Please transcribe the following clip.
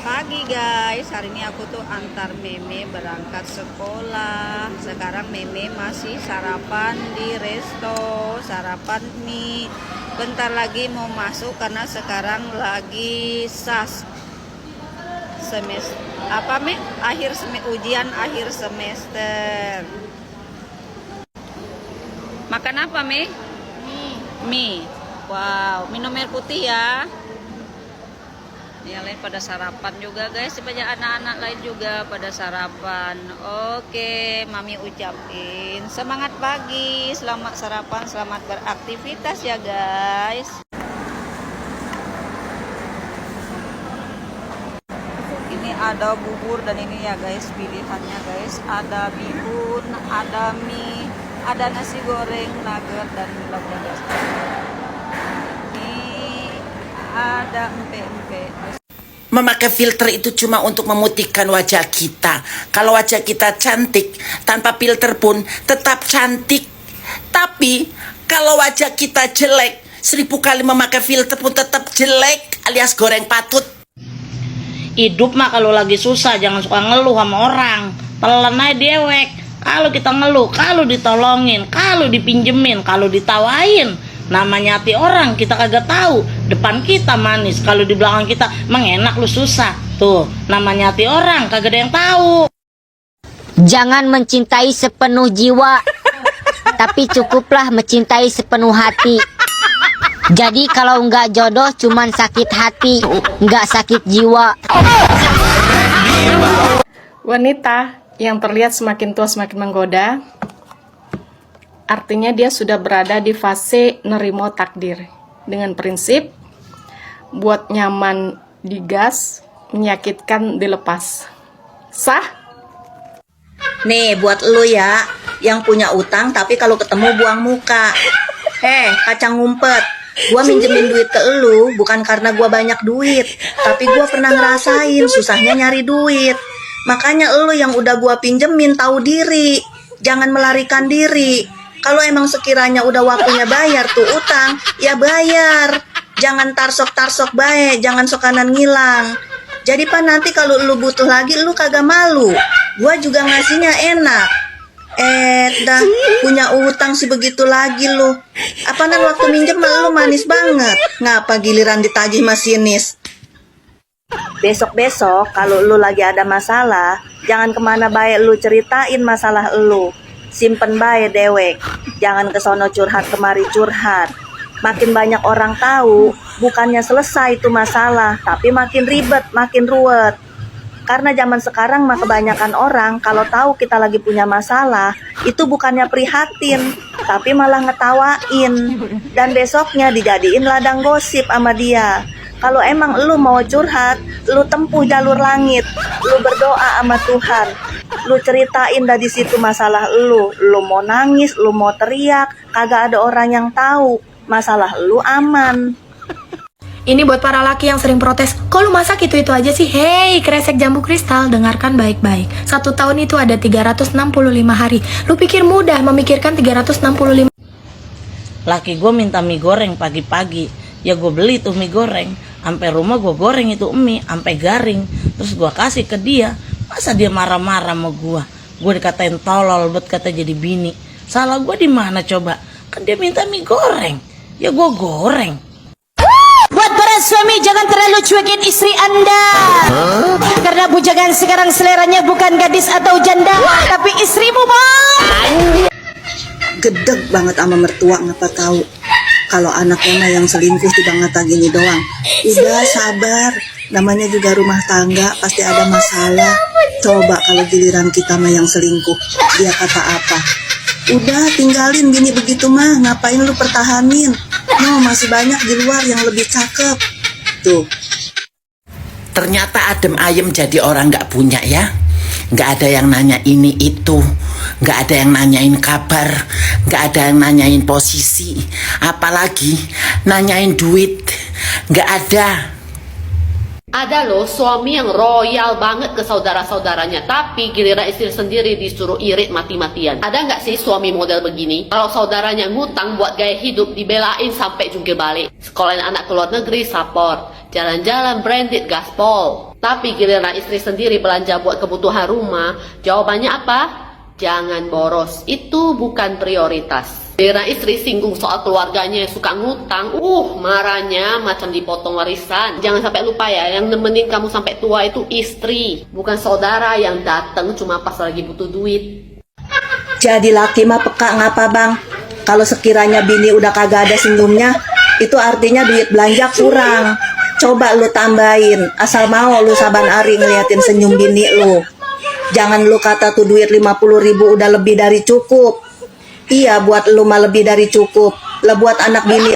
Pagi guys, hari ini aku tuh antar Meme berangkat sekolah. Sekarang Meme masih sarapan di resto, sarapan mie. Bentar lagi mau masuk karena sekarang lagi SAS semester ujian akhir semester. Makan apa Mie? Mie. Wow, minum air putih ya. Yang lain pada sarapan juga guys, banyak anak-anak lain juga pada sarapan. Oke, Mami ucapin semangat pagi, selamat sarapan, selamat beraktivitas ya guys. Ini ada bubur dan ini ya guys pilihannya guys, ada bihun, ada mie, ada nasi goreng, nugget dan lauknya guys. Ini ada empe-empe. Memakai filter itu cuma untuk memutihkan wajah kita. Kalau wajah kita cantik, tanpa filter pun tetap cantik. Tapi kalau wajah kita jelek, 1000 kali memakai filter pun tetap jelek, alias goreng patut. Hidup mah kalau lagi susah jangan suka ngeluh sama orang. Telan aja dewek. Kalau kita ngeluh, kalau ditolongin, kalau dipinjemin, kalau ditawain, namanya hati orang kita kagak tahu. Depan kita manis, kalau di belakang kita mengenak lu susah. Tuh, namanya hati orang kagak ada yang tahu. Jangan mencintai sepenuh jiwa, tapi cukuplah mencintai sepenuh hati. Jadi kalau nggak jodoh cuman sakit hati, nggak sakit jiwa. Wanita yang terlihat semakin tua semakin menggoda, artinya dia sudah berada di fase nerimo takdir. Dengan prinsip, buat nyaman digas, menyakitkan dilepas. Sah? Nih buat lu ya, yang punya utang tapi kalau ketemu buang muka. Kacang ngumpet, gua minjemin duit ke lu bukan karena gua banyak duit, tapi gua pernah ngerasain susahnya nyari duit. Makanya lu yang udah gua pinjemin tahu diri, jangan melarikan diri. Kalau emang sekiranya udah waktunya bayar tuh utang, ya bayar. Jangan tarsok-tarsok baik, jangan sok kanan ngilang. Jadi pak nanti kalau lu butuh lagi lu kagak malu. Gua juga ngasihnya enak. Dah punya utang sih begitu lagi lu. Apaan waktu minjem lu manis banget. Ngapa giliran ditagih masinis? Besok-besok kalau lu lagi ada masalah, jangan kemana baik lu ceritain masalah lu. Simpen baik dewek. Jangan kesono curhat kemari curhat. Makin banyak orang tahu, bukannya selesai itu masalah, tapi makin ribet, makin ruwet. Karena zaman sekarang mah kebanyakan orang kalau tahu kita lagi punya masalah, itu bukannya prihatin, tapi malah ngetawain. Dan besoknya dijadiin ladang gosip sama dia. Kalau emang lu mau curhat, lu tempuh jalur langit, lu berdoa sama Tuhan, lu ceritain dari situ masalah lu mau nangis, lu mau teriak, kagak ada orang yang tahu, masalah lu aman. Ini buat para laki yang sering protes, kok lu masak itu-itu aja sih? Hei, kresek jambu kristal, dengarkan baik-baik. 1 tahun itu ada 365 hari. Lu pikir mudah memikirkan 365? Laki gue minta mie goreng pagi-pagi, ya gue beli tuh mie goreng. Sampai rumah gue goreng itu mie, sampai garing. Terus gue kasih ke dia. Masa dia marah-marah sama gue? Gue dikatain tolol, buat kata jadi bini. Salah gue di mana coba? Kan dia minta mie goreng, ya gue goreng. Buat para suami jangan terlalu cuekin istri Anda. Karena bujangan sekarang seleranya bukan gadis atau janda, tapi istrimu bang. Gedeg banget sama mertua, ngapa tahu. Kalau anaknya yang selingkuh tiba ngata gini doang. Udah sabar, namanya juga rumah tangga, pasti ada masalah. Coba kalau giliran kita mah yang selingkuh, dia kata apa? Udah tinggalin bini begitu mah, ngapain lu pertahanin? No, masih banyak di luar yang lebih cakep. Tuh. Ternyata adem ayem jadi orang gak punya ya. Gak ada yang nanya ini itu, gak ada yang nanyain kabar, gak ada yang nanyain posisi, apalagi nanyain duit. Gak ada. Ada loh suami yang royal banget ke saudara-saudaranya, tapi giliran istri sendiri disuruh irit mati-matian. Ada nggak sih suami model begini? Kalau saudaranya ngutang buat gaya hidup dibelain sampai jungkir balik. Sekolahin anak ke luar negeri support, jalan-jalan branded gaspol. Tapi giliran istri sendiri belanja buat kebutuhan rumah, jawabannya apa? Jangan boros, itu bukan prioritas. Giliran istri singgung soal keluarganya yang suka ngutang, marahnya macam dipotong warisan. Jangan sampai lupa ya, yang nemenin kamu sampai tua itu istri, bukan saudara yang datang cuma pas lagi butuh duit. Jadi laki mah peka ngapa bang? Kalau sekiranya bini udah kagak ada senyumnya, itu artinya duit belanja kurang. Coba lu tambahin, asal mau lu saban hari ngeliatin senyum bini lu. Jangan lu kata tuh duit 50.000 udah lebih dari cukup. Iya buat lu mah lebih dari cukup. Lah buat anak bini